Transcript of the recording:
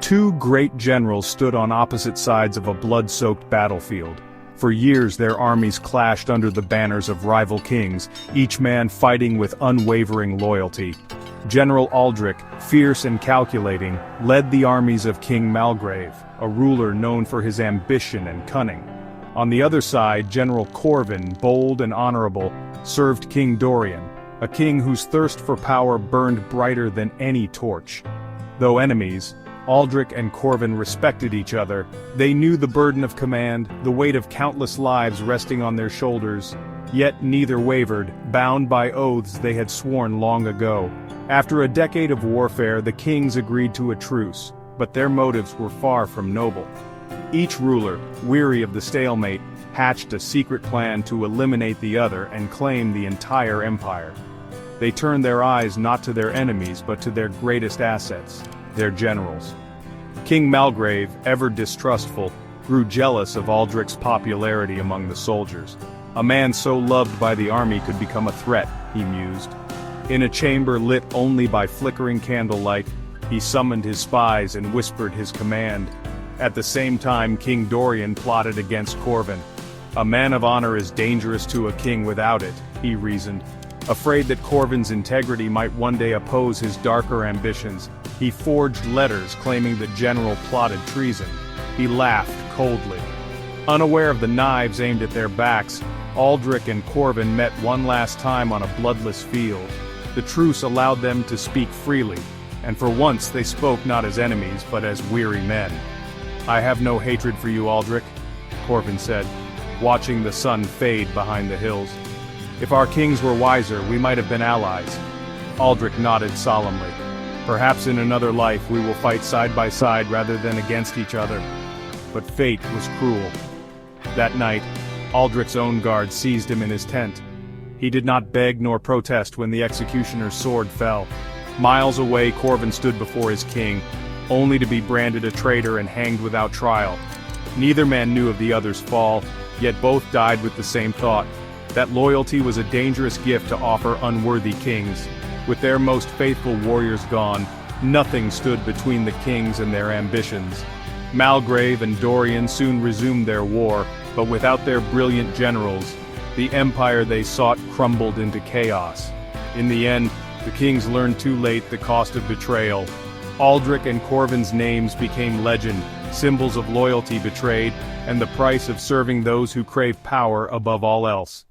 Two great generals stood on opposite sides of a blood-soaked battlefield. For years their armies clashed under the banners of rival kings, each man fighting with unwavering loyalty. General Aldrich, fierce and calculating, led the armies of King Malgrave, a ruler known for his ambition and cunning. On the other side, General Corvin, bold and honorable, served King Dorian, a king whose thirst for power burned brighter than any torch. Though enemies, Aldrich and Corvin respected each other. They knew the burden of command, the weight of countless lives resting on their shoulders. Yet neither wavered, bound by oaths they had sworn long ago. After a decade of warfare, the kings agreed to a truce, but their motives were far from noble. Each ruler, weary of the stalemate, hatched a secret plan to eliminate the other and claim the entire empire. They turned their eyes not to their enemies but to their greatest assets, their generals. King Malgrave, ever distrustful, grew jealous of Aldrich's popularity among the soldiers. A man so loved by the army could become a threat, he mused. In a chamber lit only by flickering candlelight, he summoned his spies and whispered his command. At the same time, King Dorian plotted against Corvin. A man of honor is dangerous to a king without it, he reasoned. Afraid that Corvin's integrity might one day oppose his darker ambitions, he forged letters claiming the general plotted treason. He laughed coldly. Unaware of the knives aimed at their backs, Aldrich and Corvin met one last time on a bloodless field. The truce allowed them to speak freely, and for once they spoke not as enemies but as weary men. "I have no hatred for you, Aldrich," Corvin said, watching the sun fade behind the hills. "If our kings were wiser, we might have been allies." Aldrich nodded solemnly. "Perhaps in another life we will fight side by side rather than against each other." But fate was cruel. That night, Aldrich's own guard seized him in his tent. He did not beg nor protest when the executioner's sword fell. Miles away, Corvin stood before his king, only to be branded a traitor and hanged without trial. Neither man knew of the other's fall, yet both died with the same thought, that loyalty was a dangerous gift to offer unworthy kings. With their most faithful warriors gone, nothing stood between the kings and their ambitions. Malgrave and Dorian soon resumed their war, but without their brilliant generals, the empire they sought crumbled into chaos. In the end, the kings learned too late the cost of betrayal. Aldrich and Corvin's names became legend, symbols of loyalty betrayed, and the price of serving those who crave power above all else.